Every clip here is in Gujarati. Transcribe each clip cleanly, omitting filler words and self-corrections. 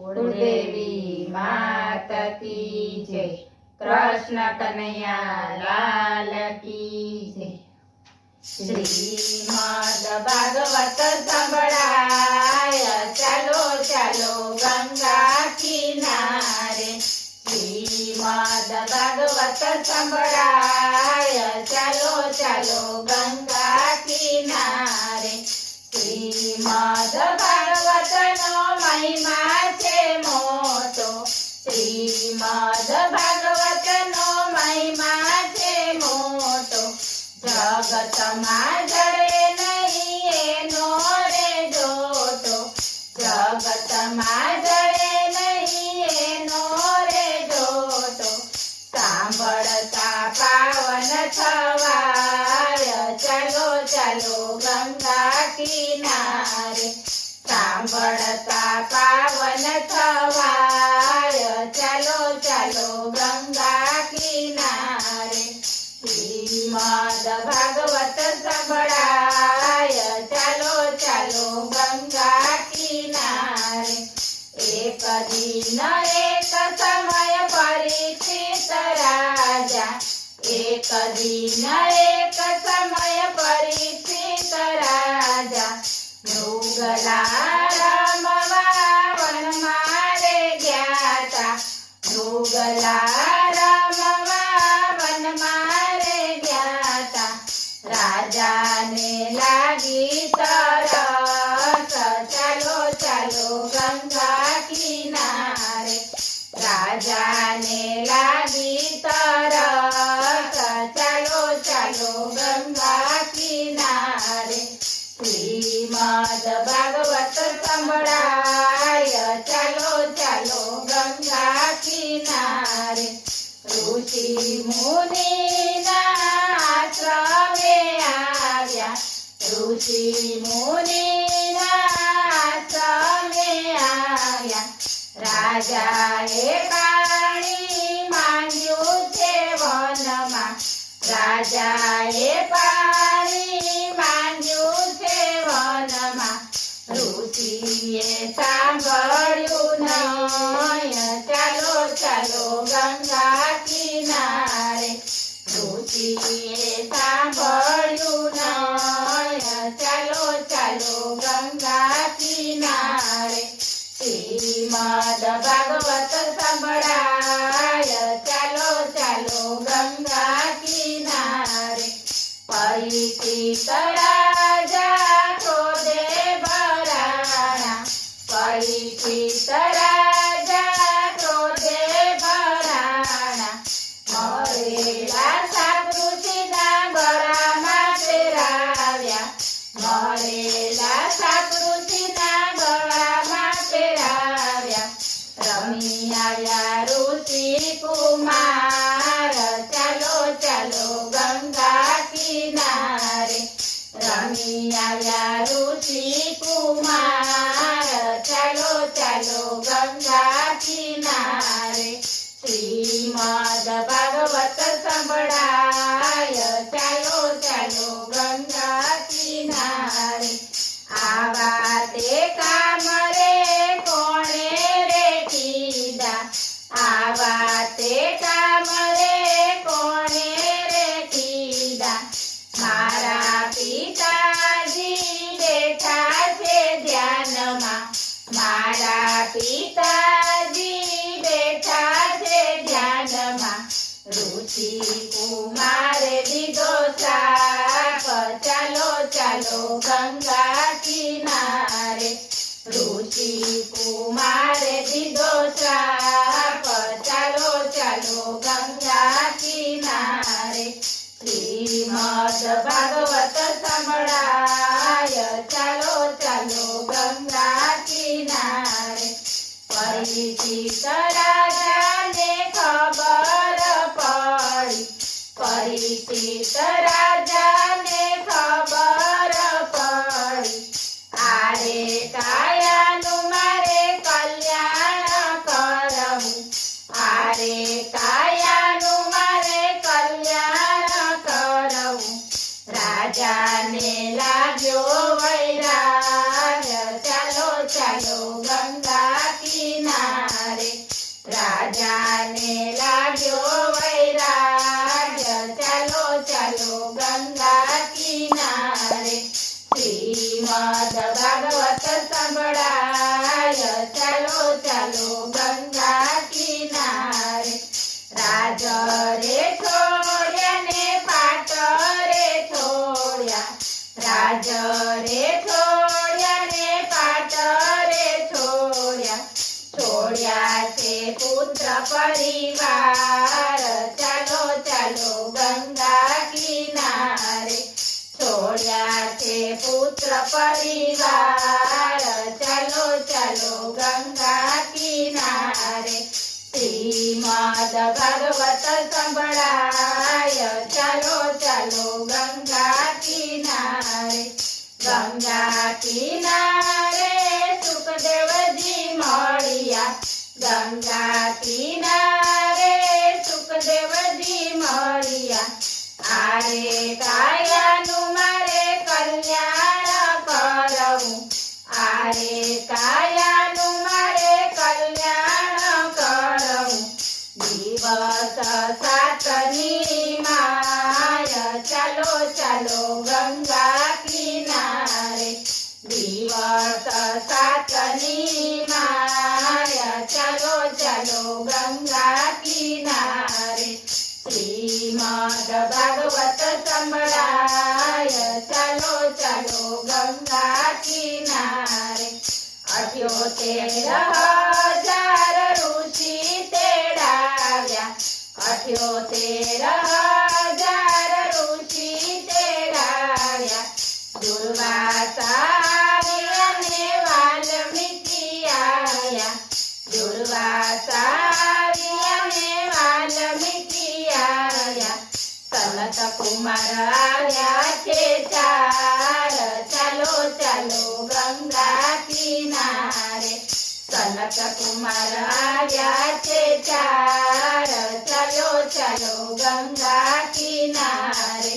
કુળદેવી માતા કી જય, કૃષ્ણ કનૈયા લાલ કી જય। શ્રીમદ ભાગવત સંભળાય, ચાલો ચાલો ગંગા કિનારે। શ્રીમદ ભાગવત સંભળાય, ચાલો ચાલો ગંગા કિનારે। શ્રીમદ ભાગવત નો મહિમા છે મોટો, શ્રીમદ ભાગવત નો મહિમા છે મોટો। જગતમાં જડે નહીં એનો રે જોટો, જગતમાં જડે નહીં એનો રે જોટો। સાંભળતા પાવન થવાય, ચાલો ચાલો ગંગા કિનારે। સાંભળતા પાવન થવાય, ચાલો ચાલો ગંગા કિનારે। શ્રીમદ ભાગવત સંભળાય, ચાલો ચાલો ગંગા કિનારે। એક દિન એક સમય પરીક્ષિત રાજા, એક દિન એક સમય પરીક્ષિત રાજા। મૃગલા રમવા વનમાં રે ગયા તા, મૃગલા રમવા વનમાં રે ગયા તા। રાજાને લાગી તરસ, ચાલો ચાલો ગંગા કિનારે। રાજાને લાગી તરસ, ચાલો ચાલો ગંગા કિનારે। શ્રીમદ ભાગવત સંભળાય, ચાલો ચાલો ગંગા કિનારે। ઋષિ મુનિના આશ્રમે આવ્યા, ઋષિ મુનિના આશ્રમે આવ્યા। રાજાએ પાણી માંગ્યું છે વનમાં, રાજાએ પાણી માંગ્યું છે વનમાં। ઋષિએ સાંભળ્યું નહીં, ચાલો ચાલો ગંગા કિનારે। ઋષિએ સાંભળ્યું નહીં, ચાલો ચાલો ગંગા કિનારે। શ્રીમદ ભાગવત સંભળાય, ચાલો ચાલો ગંગા કિનારે। પરીક્ષિત રાજા ક્રોધે ભરાણા, પરીક્ષિત રાજા ક્રોધે ભરાણા। મરેલા સાત ઋષિના ગળામાં પહેરાવ્યા, મરેલા સાત ઋષિના ગળામાં પહેરાવ્યા। રમી આવ્યા ઋષિ કુમાર, ચાલો ચાલો ગંગા કિનારે। રમી આવ્યા ઋષિ કુમાર, ચાલો ચાલો ગંગા કિનારે। શ્રીમદ ભાગવત સંભળાય, ચાલો ચાલો ગંગા કિનારે। આવા તે કામ રે કોણે રે કીધા, આવા તે કામ રે કોણે રે કીધા। મારા પિતાજી બેઠા છે ધ્યાનમાં, મારા પિતાજી બેઠા છે ધ્યાનમાં। ઋષિ કુમારે દીધો શ્રાપ, ચાલો ચાલો ગંગા કિનારે। ઋષિ કુમારે દીધો શ્રાપ, ચાલો ચાલો ગંગા કિનારે। શ્રીમદ ભાગવત સંભળાય, ચાલો ચાલો ગંગા કિનારે। પરીક્ષિત રાજાને ખબર પડી, પરીક્ષિત રાજાને ખબર પડી। આરે કાયાનું મારે કલ્યાણ કરવું, આરે કાયાનું મારે કલ્યાણ કરવું। રાજાને લાગ્યો વૈરાગ, ચાલો ચાલો ગંગા કિનારે। શ્રીમદ ભાગવત સંભળાય ચાલો ચાલો ગંગા કિનારે રાજ રે છોડ્યા ને પાટ રે છોડ્યા રાજ રે છોડ્યા ને પાટ રે છોડ્યા છોડ્યા છે પુત્ર પરિવાર ચાલો ચાલો ગંગા કિનારે છોડ્યા છે પુત્ર પરિવાર ચાલો ચાલો ગંગા કિનારે શ્રીમદ ભાગવત સંભળાય ચાલો ચાલો ગંગા કિનારે ગંગા કિનારે સુખદેવજી મળ્યા ગંગા કિનારે સુખદેવજી મળ્યા આરે કાયાનું મારે કલ્યાણ કરવું આરે કાયાનું મારે કલ્યાણ કરવું દિવસ સાતની માય ચાલો ચાલો ગંગા કિનારે દિવસ સાતની માય ચાલો ચાલો ગંગા કિનારે શ્રીમદ ભાગવત સંભળાય ચાલો ચાલો ગંગા કિનારે 78,000 ઋષિ તેડાવ્યા 78,000 ઋષિ તેડાવ્યા દુર્વાસા અને વાલ્મીકી આયા દુર્વાસા અને વાલ્મીકી આયા સનત કુમાર આવ્યા છે ચાર ચાલો ચાલો ગંગા કિનારે સનત કુમાર આવ્યા છે ચાર ચાલો ચાલો ગંગા કિનારે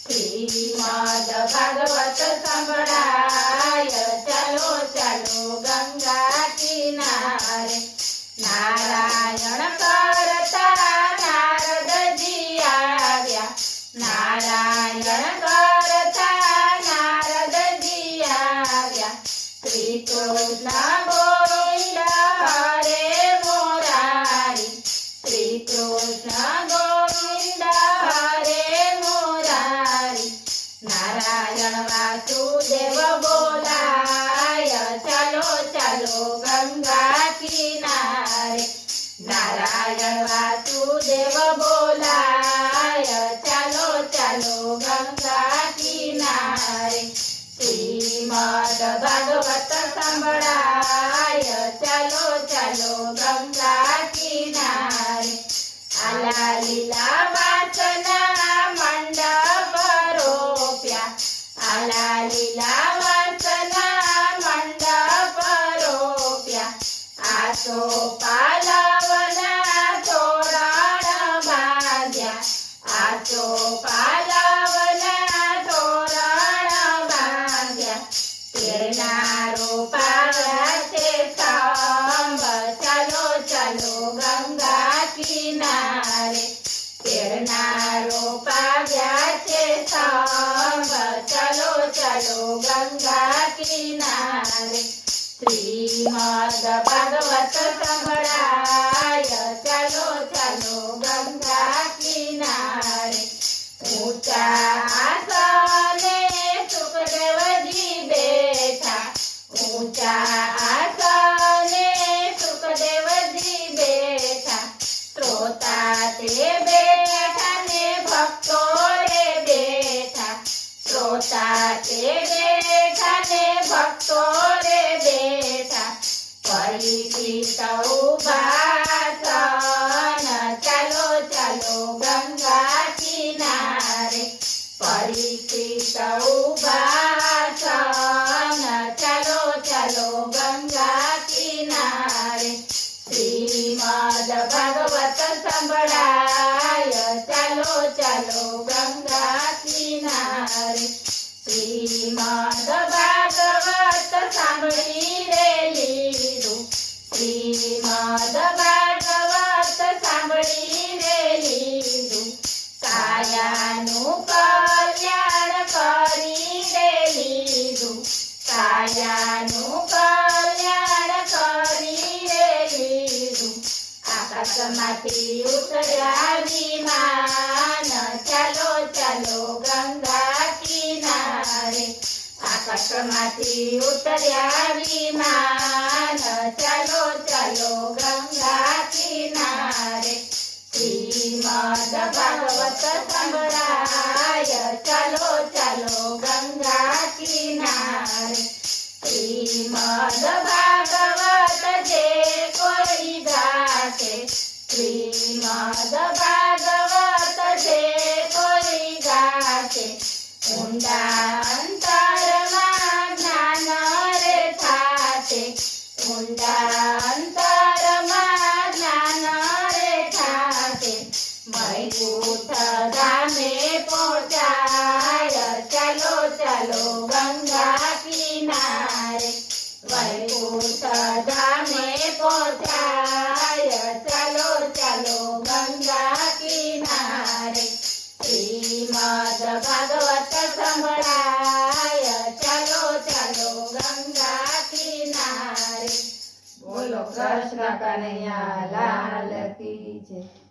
શ્રીમદ ભાગવત સંભળાય ચાલો ચાલો ગંગા કિનારે નારાયણ કરતા નારદજી આવ્યા નારાયણ કરતા નારદજી આવ્યા શ્રી કૃષ્ણ ગોવિંદ હરે મોરારી શ્રી કૃષ્ણ ગોવિંદ હરે મોરારી નારાયણ વાસુદેવ બોલાય ચાલો ચાલો ગંગા કિનારે નારાયણ વાસુદેવ બોલાય ચાલો ચાલો ગંગા કિનારે શ્રીમદ ભાગવત સંભળાય ચાલો ચાલો ગંગા કિનારે આલા લીલા વાસના મંડપ રોપ્યા આલા લીલા વાસના મંડપ રોપ્યા આસો પાલવના તોરણ બાંધ્યા આસો પાલવના તોરણ બાંધ્યા તેરના રોપાવ્યા છે સ્તંભ ચાલો ચાલો ગંગા કિનારે તેરના રોપાવ્યા છે સ્તંભ ચાલો ચાલો ગંગા કિનારે શ્રીમદ ભાગવત સંભળાય ચાલો ચાલો ગંગા કિનારે ઊંચા આસને સુખદેવજી બેઠા ઊંચા આસને સુખદેવજી બેઠા શ્રોતા તે બેઠા ને ભક્તો રે બેઠા શ્રોતા તે બેઠા ને ભક્તો રે બેઠા પરિચિત ઉભાસન ચાલો ચાલો ગંગા કિનારે પરિચિત ઉભાસન ચાલો ચાલો ગંગા કિનારે શ્રીમદ ભાગવત સંભળાય ચાલો ચાલો ગંગા કિનારે શ્રીમદ ભાગવત સાંભળી રે લીધું શ્રીમદ ભાગવત સાંભળી રે લીધું કાયાનું કલ્યાણ કરી રે લીધું કાયાનું કલ્યાણ કરી રે લીધું આકાશમાંથી ઉતર્યા વિમાન ચાલો ચાલો ગંગા કિનારે આકાશમાંથી ઉતર્યા વિમાન ચાલો ચાલો ગંગા કિનારે શ્રીમદ ભાગવત સંભળાય ચાલો ચાલો ગંગા કિનારે શ્રીમદ ભાગવત જે કોઈ ગાશે શ્રીમદ ભાગવત જે કોઈ ગાશે ઊંડા અંતરમાં જ્ઞાન રે થાશે ઊંડા અંતરમાં જ્ઞાન રે થાશે વૈકુંઠ ધામે પહોંચાય ચાલો ચાલો ગંગા કિનારે વૈકુંઠ ધામે પહોંચાય ચાલો ચાલો ગંગા કિનારે શ્રીમદ ભાગવત સંભળાય ચાલો ચાલો ગંગા કિનારે બોલો કૃષ્ણ કનૈયા લાલ કી જય